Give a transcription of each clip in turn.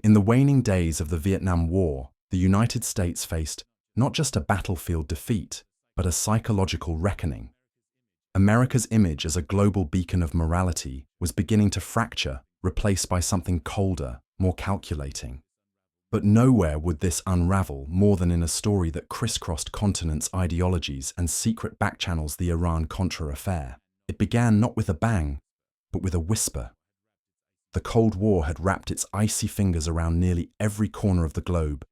In the waning days of the Vietnam War, the United States faced not just a battlefield defeat, but a psychological reckoning. America's image as a global beacon of morality was beginning to fracture, replaced by something colder, more calculating. But nowhere would this unravel more than in a story that crisscrossed continents' ideologies and secret backchannels the Iran-Contra Affair. It began not with a bang, but with a whisper. The Cold War had wrapped its icy fingers around nearly every corner of the globe,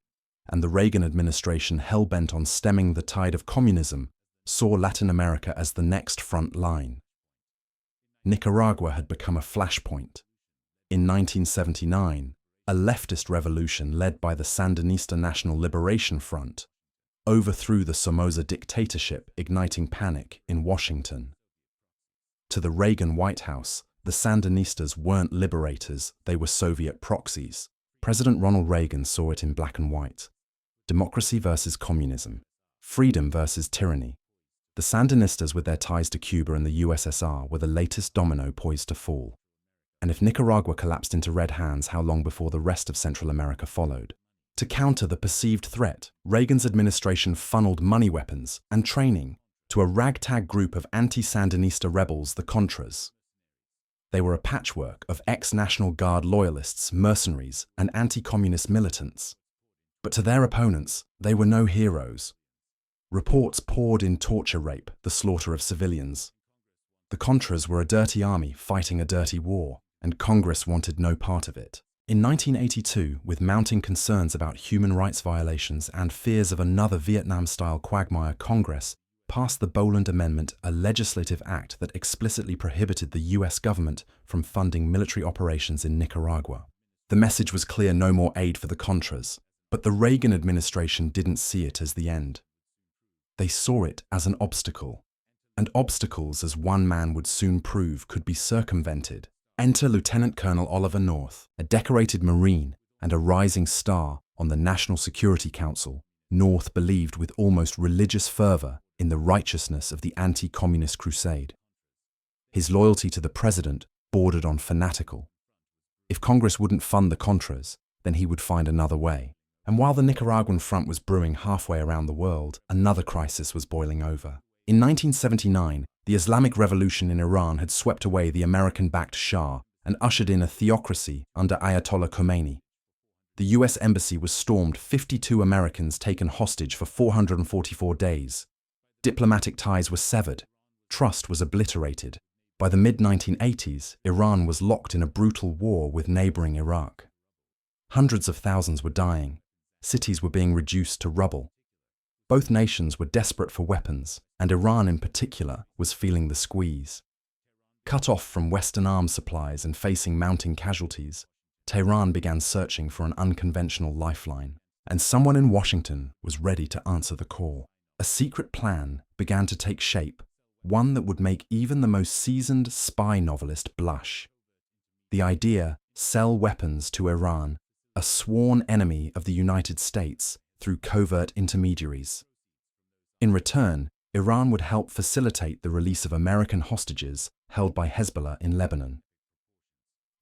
and the Reagan administration, hell-bent on stemming the tide of communism, saw Latin America as the next front line. Nicaragua had become a flashpoint. In 1979, a leftist revolution led by the Sandinista National Liberation Front overthrew the Somoza dictatorship, igniting panic in Washington. To the Reagan White House, the Sandinistas weren't liberators, they were Soviet proxies. President Ronald Reagan saw it in black and white. Democracy versus communism. Freedom versus tyranny. The Sandinistas, with their ties to Cuba and the USSR, were the latest domino poised to fall. And if Nicaragua collapsed into red hands, how long before the rest of Central America followed? To counter the perceived threat, Reagan's administration funneled money, weapons, and training to a ragtag group of anti-Sandinista rebels, the Contras. They were a patchwork of ex-National Guard loyalists, mercenaries, and anti-communist militants. But to their opponents, they were no heroes. Reports poured in torture, rape, the slaughter of civilians. The Contras were a dirty army fighting a dirty war, and Congress wanted no part of it. In 1982, with mounting concerns about human rights violations and fears of another Vietnam-style quagmire, Congress passed the Boland Amendment, a legislative act that explicitly prohibited the US government from funding military operations in Nicaragua. The message was clear: no more aid for the Contras. But the Reagan administration didn't see it as the end. They saw it as an obstacle. And obstacles, as one man would soon prove, could be circumvented. Enter Lieutenant Colonel Oliver North, a decorated Marine and a rising star on the National Security Council. North believed with almost religious fervor in the righteousness of the anti-communist crusade. His loyalty to the president bordered on fanatical. If Congress wouldn't fund the Contras, then he would find another way. And while the Nicaraguan front was brewing halfway around the world, another crisis was boiling over. In 1979, the Islamic Revolution in Iran had swept away the American-backed Shah and ushered in a theocracy under Ayatollah Khomeini. The US embassy was stormed, 52 Americans taken hostage for 444 days. Diplomatic ties were severed. Trust was obliterated. By the mid-1980s, Iran was locked in a brutal war with neighboring Iraq. Hundreds of thousands were dying. Cities were being reduced to rubble. Both nations were desperate for weapons, and Iran in particular was feeling the squeeze. Cut off from Western arms supplies and facing mounting casualties, Tehran began searching for an unconventional lifeline, and someone in Washington was ready to answer the call. A secret plan began to take shape, one that would make even the most seasoned spy novelist blush. The idea: sell weapons to Iran, a sworn enemy of the United States, through covert intermediaries. In return, Iran would help facilitate the release of American hostages held by Hezbollah in Lebanon.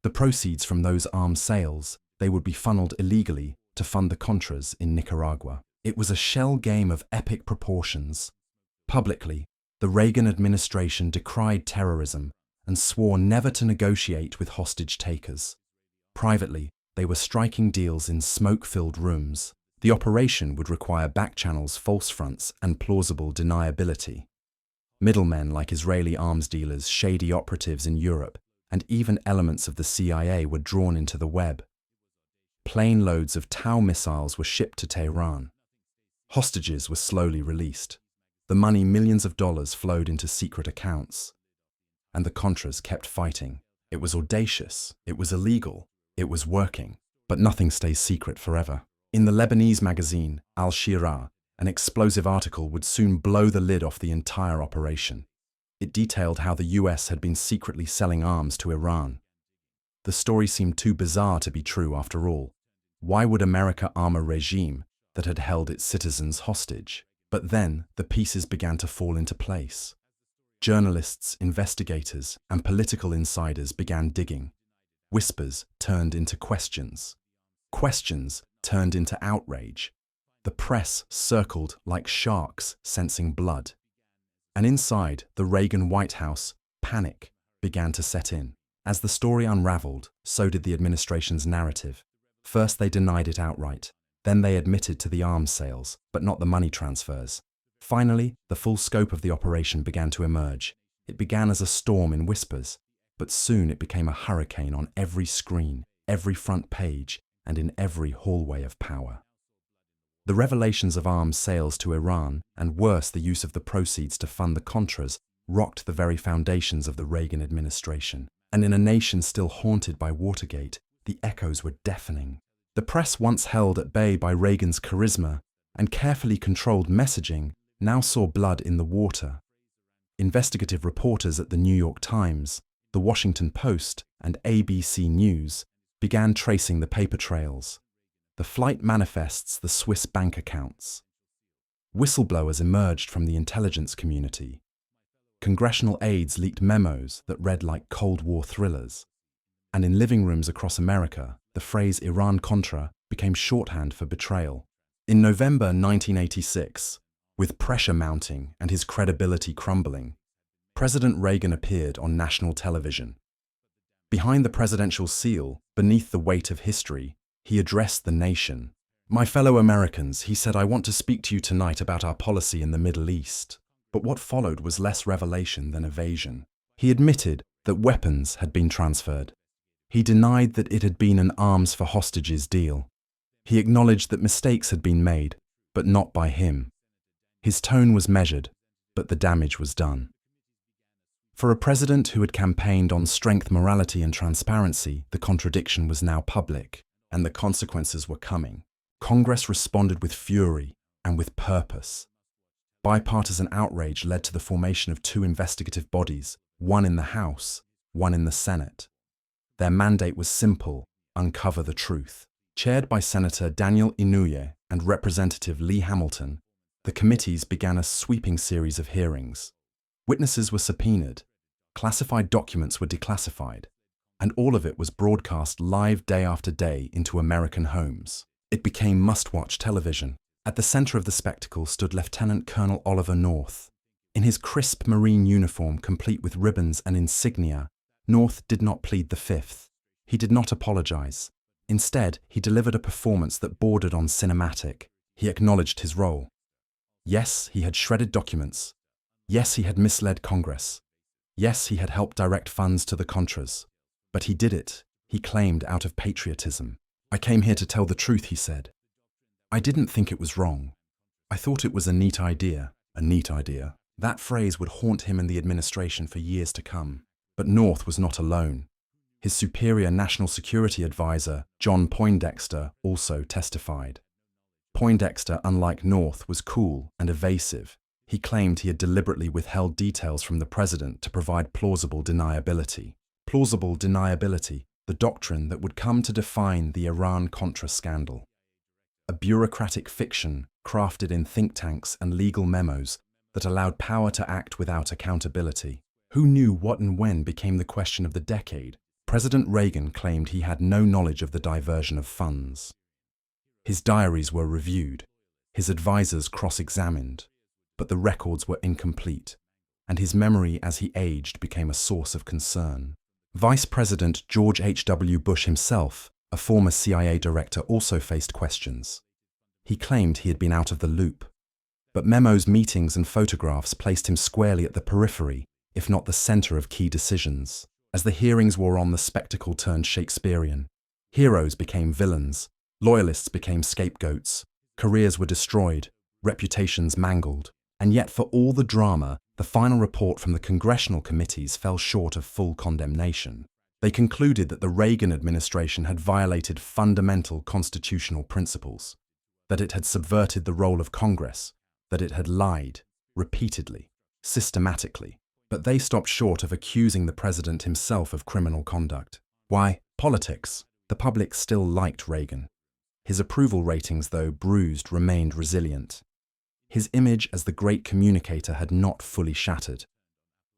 The proceeds from those arms sales, they would be funneled illegally to fund the Contras in Nicaragua. It was a shell game of epic proportions. Publicly, the Reagan administration decried terrorism and swore never to negotiate with hostage takers. Privately, they were striking deals in smoke-filled rooms. The operation would require backchannels, false fronts, and plausible deniability. Middlemen like Israeli arms dealers, shady operatives in Europe, and even elements of the CIA were drawn into the web. Plane loads of Tau missiles were shipped to Tehran. Hostages were slowly released. The money, millions of dollars, flowed into secret accounts. And the Contras kept fighting. It was audacious, it was illegal, it was working. But nothing stays secret forever. In the Lebanese magazine, Al-Shira, an explosive article would soon blow the lid off the entire operation. It detailed how the US had been secretly selling arms to Iran. The story seemed too bizarre to be true after all. Why would America arm a regime that had held its citizens hostage? But then the pieces began to fall into place. Journalists, investigators, and political insiders began digging. Whispers turned into questions. Questions turned into outrage. The press circled like sharks sensing blood. And inside the Reagan White House, panic began to set in. As the story unraveled, so did the administration's narrative. First they denied it outright. Then they admitted to the arms sales, but not the money transfers. Finally, the full scope of the operation began to emerge. It began as a storm in whispers, but soon it became a hurricane on every screen, every front page, and in every hallway of power. The revelations of arms sales to Iran, and worse, the use of the proceeds to fund the Contras, rocked the very foundations of the Reagan administration. And in a nation still haunted by Watergate, the echoes were deafening. The press, once held at bay by Reagan's charisma and carefully controlled messaging, now saw blood in the water. Investigative reporters at the New York Times, the Washington Post, and ABC News began tracing the paper trails, the flight manifests, the Swiss bank accounts. Whistleblowers emerged from the intelligence community. Congressional aides leaked memos that read like Cold War thrillers. And in living rooms across America, the phrase Iran-Contra became shorthand for betrayal. In November 1986, with pressure mounting and his credibility crumbling, President Reagan appeared on national television. Behind the presidential seal, beneath the weight of history, he addressed the nation. "My fellow Americans," he said, "I want to speak to you tonight about our policy in the Middle East." But what followed was less revelation than evasion. He admitted that weapons had been transferred. He denied that it had been an arms for hostages deal. He acknowledged that mistakes had been made, but not by him. His tone was measured, but the damage was done. For a president who had campaigned on strength, morality, and transparency, the contradiction was now public, and the consequences were coming. Congress responded with fury and with purpose. Bipartisan outrage led to the formation of two investigative bodies, one in the House, one in the Senate. Their mandate was simple: uncover the truth. Chaired by Senator Daniel Inouye and Representative Lee Hamilton, the committees began a sweeping series of hearings. Witnesses were subpoenaed, classified documents were declassified, and all of it was broadcast live day after day into American homes. It became must-watch television. At the center of the spectacle stood Lieutenant Colonel Oliver North. In his crisp Marine uniform, complete with ribbons and insignia, North did not plead the fifth. He did not apologize. Instead, he delivered a performance that bordered on cinematic. He acknowledged his role. Yes, he had shredded documents. Yes, he had misled Congress. Yes, he had helped direct funds to the Contras. But he did it, he claimed, out of patriotism. "I came here to tell the truth," he said. "I didn't think it was wrong. I thought it was a neat idea." A neat idea. That phrase would haunt him and the administration for years to come. But North was not alone. His superior national security advisor, John Poindexter, also testified. Poindexter, unlike North, was cool and evasive. He claimed he had deliberately withheld details from the president to provide plausible deniability. Plausible deniability, the doctrine that would come to define the Iran-Contra scandal. A bureaucratic fiction crafted in think tanks and legal memos that allowed power to act without accountability. Who knew what and when became the question of the decade? President Reagan claimed he had no knowledge of the diversion of funds. His diaries were reviewed, his advisors cross-examined, but the records were incomplete, and his memory as he aged became a source of concern. Vice President George H.W. Bush himself, a former CIA director, also faced questions. He claimed he had been out of the loop, but memos, meetings, and photographs placed him squarely at the periphery, if not the center of key decisions. As the hearings wore on, the spectacle turned Shakespearean. Heroes became villains, loyalists became scapegoats, careers were destroyed, reputations mangled. And yet, for all the drama, the final report from the Congressional committees fell short of full condemnation. They concluded that the Reagan administration had violated fundamental constitutional principles, that it had subverted the role of Congress, that it had lied, repeatedly, systematically. But they stopped short of accusing the president himself of criminal conduct. Why? Politics. The public still liked Reagan. His approval ratings, though bruised, remained resilient. His image as the great communicator had not fully shattered.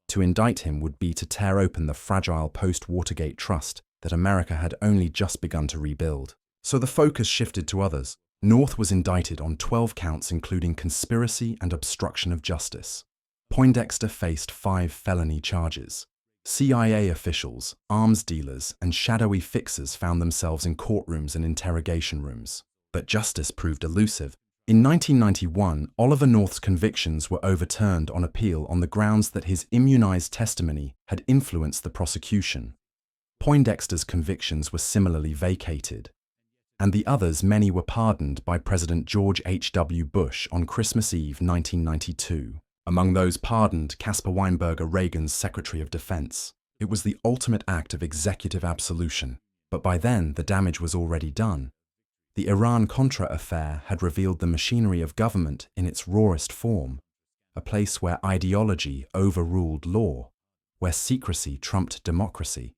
To indict him would be to tear open the fragile post-Watergate trust that America had only just begun to rebuild. So the focus shifted to others. North was indicted on 12 counts including conspiracy and obstruction of justice. Poindexter faced 5 felony charges. CIA officials, arms dealers, and shadowy fixers found themselves in courtrooms and interrogation rooms. But justice proved elusive. In 1991, Oliver North's convictions were overturned on appeal on the grounds that his immunized testimony had influenced the prosecution. Poindexter's convictions were similarly vacated, and the others, many were pardoned by President George H.W. Bush on Christmas Eve 1992. Among those pardoned, Caspar Weinberger, Reagan's Secretary of Defense. It was the ultimate act of executive absolution, but by then the damage was already done. The Iran-Contra Affair had revealed the machinery of government in its rawest form, a place where ideology overruled law, where secrecy trumped democracy,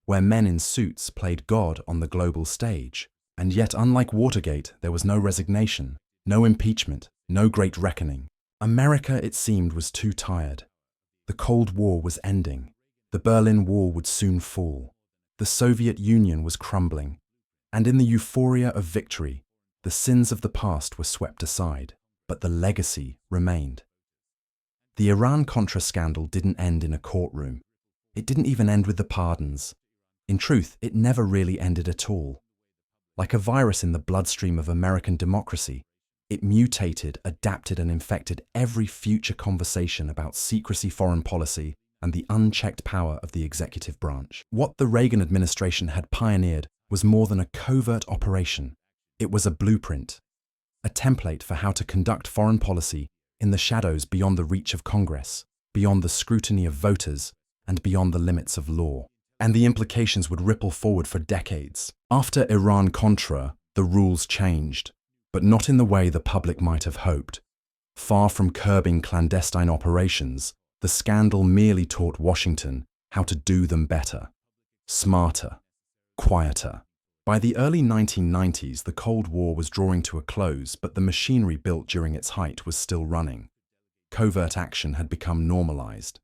where men in suits played God on the global stage. And yet, unlike Watergate, there was no resignation, no impeachment, no great reckoning. America, it seemed, was too tired. The Cold War was ending. The Berlin Wall would soon fall. The Soviet Union was crumbling. And in the euphoria of victory, the sins of the past were swept aside, but the legacy remained. The Iran-Contra scandal didn't end in a courtroom. It didn't even end with the pardons. In truth, it never really ended at all. Like a virus in the bloodstream of American democracy, it mutated, adapted, and infected every future conversation about secrecy, foreign policy, and the unchecked power of the executive branch. What the Reagan administration had pioneered was more than a covert operation. It was a blueprint, a template for how to conduct foreign policy in the shadows beyond the reach of Congress, beyond the scrutiny of voters, and beyond the limits of law. And the implications would ripple forward for decades. After Iran-Contra, the rules changed, but not in the way the public might have hoped. Far from curbing clandestine operations, the scandal merely taught Washington how to do them better, smarter, quieter. By the early 1990s, the Cold War was drawing to a close, but the machinery built during its height was still running. Covert action had become normalized.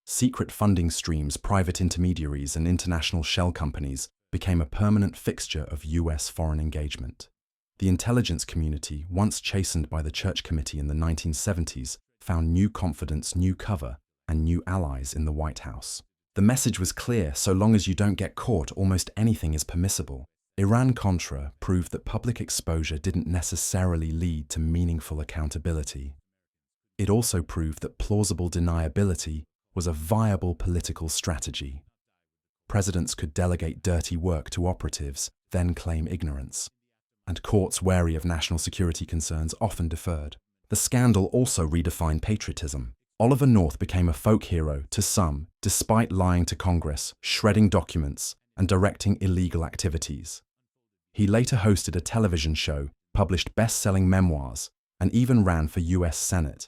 Secret funding streams, private intermediaries, and international shell companies became a permanent fixture of U.S. foreign engagement. The intelligence community, once chastened by the Church Committee in the 1970s, found new confidence, new cover, and new allies in the White House. The message was clear: so long as you don't get caught, almost anything is permissible. Iran-Contra proved that public exposure didn't necessarily lead to meaningful accountability. It also proved that plausible deniability was a viable political strategy. Presidents could delegate dirty work to operatives, then claim ignorance. And courts, wary of national security concerns, often deferred. The scandal also redefined patriotism. Oliver North became a folk hero to some, despite lying to Congress, shredding documents, and directing illegal activities. He later hosted a television show, published best-selling memoirs, and even ran for U.S. Senate.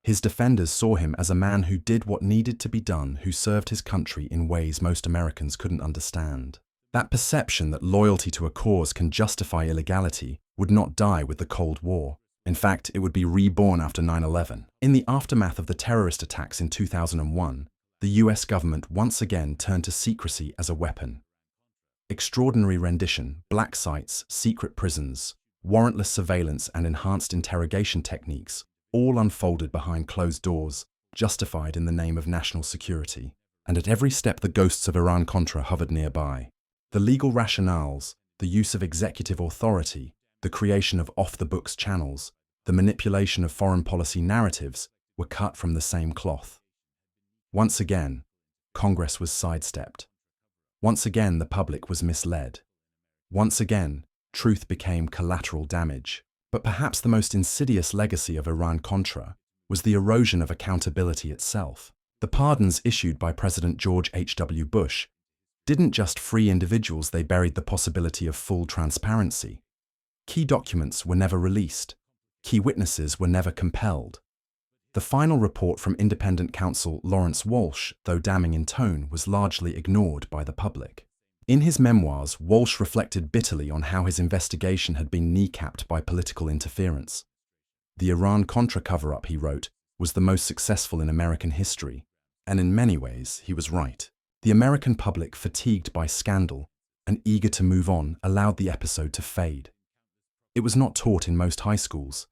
His defenders saw him as a man who did what needed to be done, who served his country in ways most Americans couldn't understand. That perception that loyalty to a cause can justify illegality would not die with the Cold War. In fact, it would be reborn after 9/11. In the aftermath of the terrorist attacks in 2001, the US government once again turned to secrecy as a weapon. Extraordinary rendition, black sites, secret prisons, warrantless surveillance, and enhanced interrogation techniques all unfolded behind closed doors, justified in the name of national security. And at every step the ghosts of Iran-Contra hovered nearby. The legal rationales, the use of executive authority, the creation of off-the-books channels, the manipulation of foreign policy narratives were cut from the same cloth. Once again, Congress was sidestepped. Once again, the public was misled. Once again, truth became collateral damage. But perhaps the most insidious legacy of Iran-Contra was the erosion of accountability itself. The pardons issued by President George H.W. Bush didn't just free individuals, they buried the possibility of full transparency. Key documents were never released. Key witnesses were never compelled. The final report from independent counsel Lawrence Walsh, though damning in tone, was largely ignored by the public. In his memoirs, Walsh reflected bitterly on how his investigation had been kneecapped by political interference. The Iran-Contra cover-up, he wrote, was the most successful in American history, and in many ways he was right. The American public, fatigued by scandal, and eager to move on, allowed the episode to fade. It was not taught in most high schools.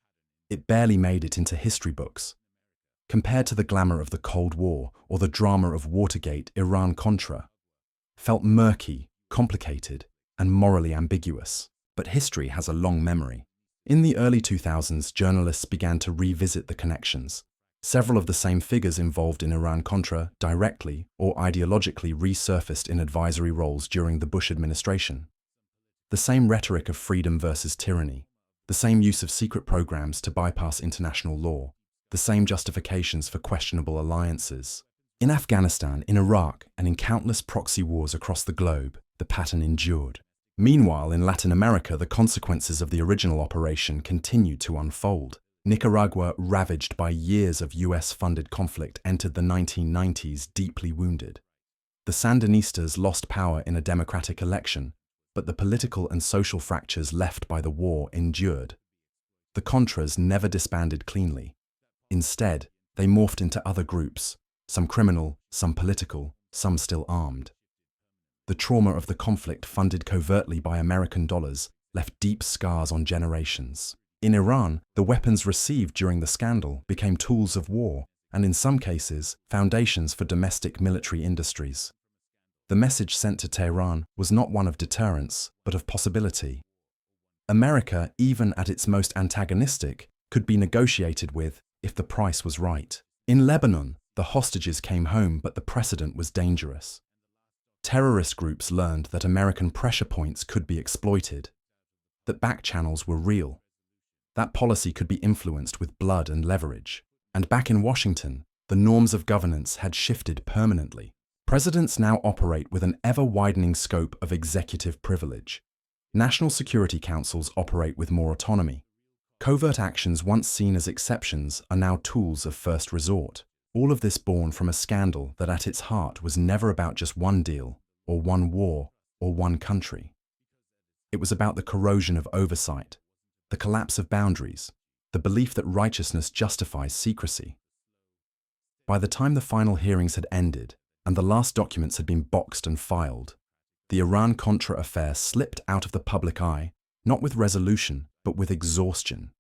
It barely made it into history books. Compared to the glamour of the Cold War or the drama of Watergate, Iran-Contra felt murky, complicated, and morally ambiguous. But history has a long memory. In the early 2000s, journalists began to revisit the connections. Several of the same figures involved in Iran-Contra directly or ideologically resurfaced in advisory roles during the Bush administration. The same rhetoric of freedom versus tyranny, the same use of secret programs to bypass international law, the same justifications for questionable alliances. In Afghanistan, in Iraq, and in countless proxy wars across the globe, the pattern endured. Meanwhile, in Latin America, the consequences of the original operation continued to unfold. Nicaragua, ravaged by years of US-funded conflict, entered the 1990s deeply wounded. The Sandinistas lost power in a democratic election, but the political and social fractures left by the war endured. The Contras never disbanded cleanly. Instead, they morphed into other groups, some criminal, some political, some still armed. The trauma of the conflict, funded covertly by American dollars, left deep scars on generations. In Iran, the weapons received during the scandal became tools of war, and in some cases, foundations for domestic military industries. The message sent to Tehran was not one of deterrence, but of possibility. America, even at its most antagonistic, could be negotiated with if the price was right. In Lebanon, the hostages came home, but the precedent was dangerous. Terrorist groups learned that American pressure points could be exploited, that back channels were real, that policy could be influenced with blood and leverage. And back in Washington, the norms of governance had shifted permanently. Presidents now operate with an ever-widening scope of executive privilege. National security councils operate with more autonomy. Covert actions once seen as exceptions are now tools of first resort. All of this born from a scandal that at its heart was never about just one deal, or one war, or one country. It was about the corrosion of oversight, the collapse of boundaries, the belief that righteousness justifies secrecy. By the time the final hearings had ended, and the last documents had been boxed and filed, the Iran-Contra affair slipped out of the public eye, not with resolution, but with exhaustion.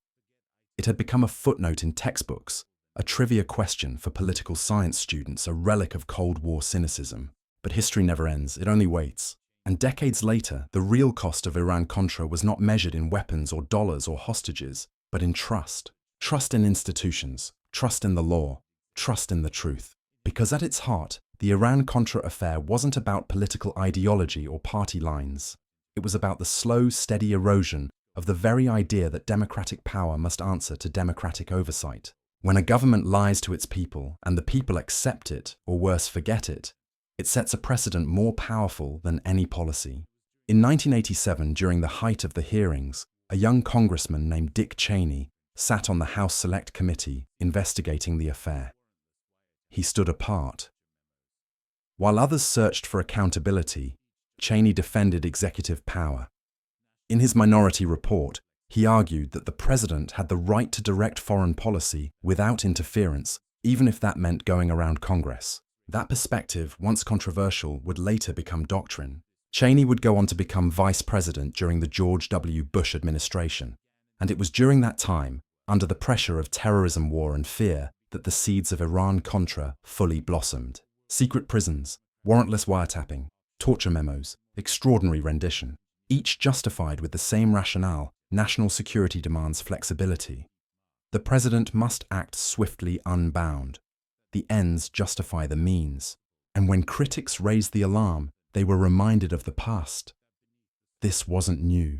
It had become a footnote in textbooks, a trivia question for political science students, a relic of Cold War cynicism. But history never ends, it only waits. And decades later, the real cost of Iran-Contra was not measured in weapons or dollars or hostages, but in trust. Trust in institutions, trust in the law, trust in the truth. Because at its heart, the Iran-Contra affair wasn't about political ideology or party lines. It was about the slow, steady erosion of the very idea that democratic power must answer to democratic oversight. When a government lies to its people and the people accept it, or worse, forget it, it sets a precedent more powerful than any policy. In 1987, during the height of the hearings, a young congressman named Dick Cheney sat on the House Select Committee investigating the affair. He stood apart. While others searched for accountability, Cheney defended executive power. In his minority report, he argued that the president had the right to direct foreign policy without interference, even if that meant going around Congress. That perspective, once controversial, would later become doctrine. Cheney would go on to become vice president during the George W. Bush administration, and it was during that time, under the pressure of terrorism war and fear, that the seeds of Iran-Contra fully blossomed. Secret prisons, warrantless wiretapping, torture memos, extraordinary rendition, each justified with the same rationale: national security demands flexibility. The president must act swiftly unbound. The ends justify the means. And when critics raised the alarm, they were reminded of the past. This wasn't new.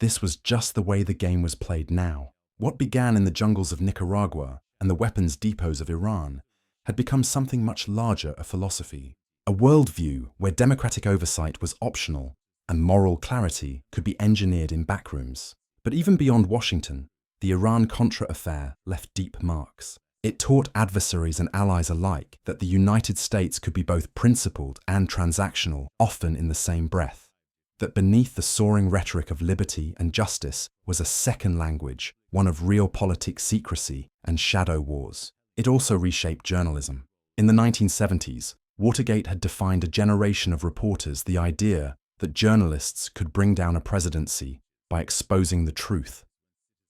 This was just the way the game was played now. What began in the jungles of Nicaragua and the weapons depots of Iran had become something much larger, a philosophy, a worldview where democratic oversight was optional and moral clarity could be engineered in backrooms. But even beyond Washington, the Iran-Contra affair left deep marks. It taught adversaries and allies alike that the United States could be both principled and transactional, often in the same breath. That beneath the soaring rhetoric of liberty and justice was a second language, one of realpolitik secrecy and shadow wars. It also reshaped journalism. In the 1970s, Watergate had defined a generation of reporters. The idea that journalists could bring down a presidency by exposing the truth.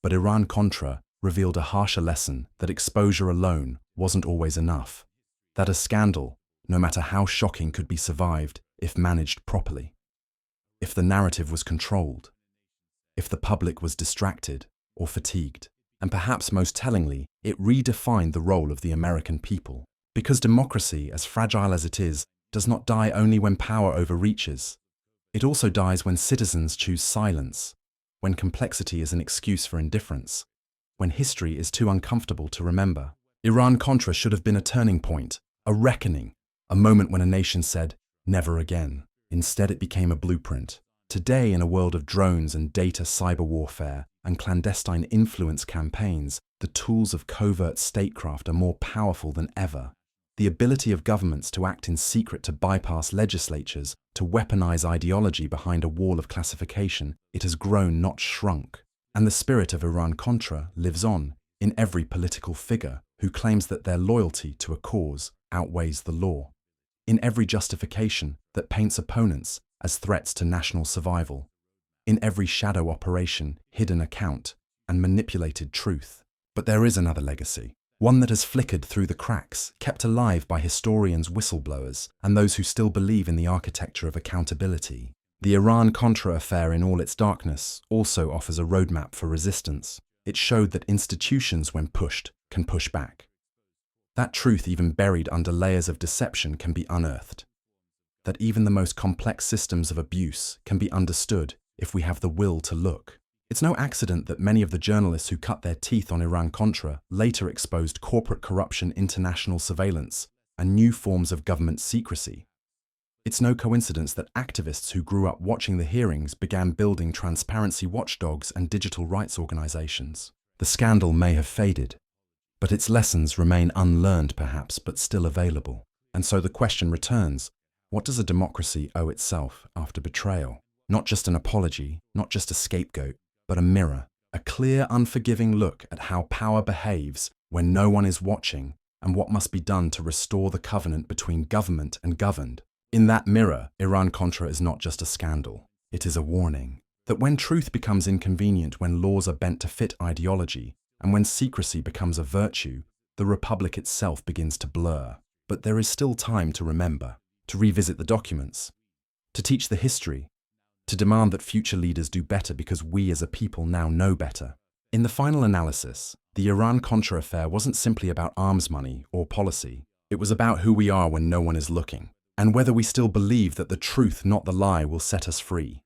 But Iran-Contra revealed a harsher lesson that exposure alone wasn't always enough, that a scandal, no matter how shocking, could be survived if managed properly, if the narrative was controlled, if the public was distracted or fatigued. And perhaps most tellingly, it redefined the role of the American people. Because democracy, as fragile as it is, does not die only when power overreaches. It also dies when citizens choose silence, when complexity is an excuse for indifference, when history is too uncomfortable to remember. Iran-Contra should have been a turning point, a reckoning, a moment when a nation said, "Never again." Instead, it became a blueprint. Today, in a world of drones and data cyber warfare and clandestine influence campaigns, the tools of covert statecraft are more powerful than ever. The ability of governments to act in secret, to bypass legislatures, to weaponize ideology behind a wall of classification, it has grown, not shrunk. And the spirit of Iran-Contra lives on in every political figure who claims that their loyalty to a cause outweighs the law, in every justification that paints opponents as threats to national survival, in every shadow operation, hidden account, and manipulated truth. But there is another legacy, one that has flickered through the cracks, kept alive by historians, whistleblowers, and those who still believe in the architecture of accountability. The Iran-Contra affair, in all its darkness, also offers a roadmap for resistance. It showed that institutions, when pushed, can push back. That truth, even buried under layers of deception, can be unearthed. That even the most complex systems of abuse can be understood if we have the will to look. It's no accident that many of the journalists who cut their teeth on Iran-Contra later exposed corporate corruption, international surveillance, and new forms of government secrecy. It's no coincidence that activists who grew up watching the hearings began building transparency watchdogs and digital rights organizations. The scandal may have faded, but its lessons remain unlearned perhaps, but still available. And so the question returns, what does a democracy owe itself after betrayal? Not just an apology, not just a scapegoat, but a mirror, a clear, unforgiving look at how power behaves when no one is watching and what must be done to restore the covenant between government and governed. In that mirror, Iran-Contra is not just a scandal. It is a warning that when truth becomes inconvenient, when laws are bent to fit ideology, and when secrecy becomes a virtue, the republic itself begins to blur. But there is still time to remember, to revisit the documents, to teach the history, to demand that future leaders do better because we as a people now know better. In the final analysis, the Iran-Contra affair wasn't simply about arms money or policy. It was about who we are when no one is looking, and whether we still believe that the truth, not the lie, will set us free.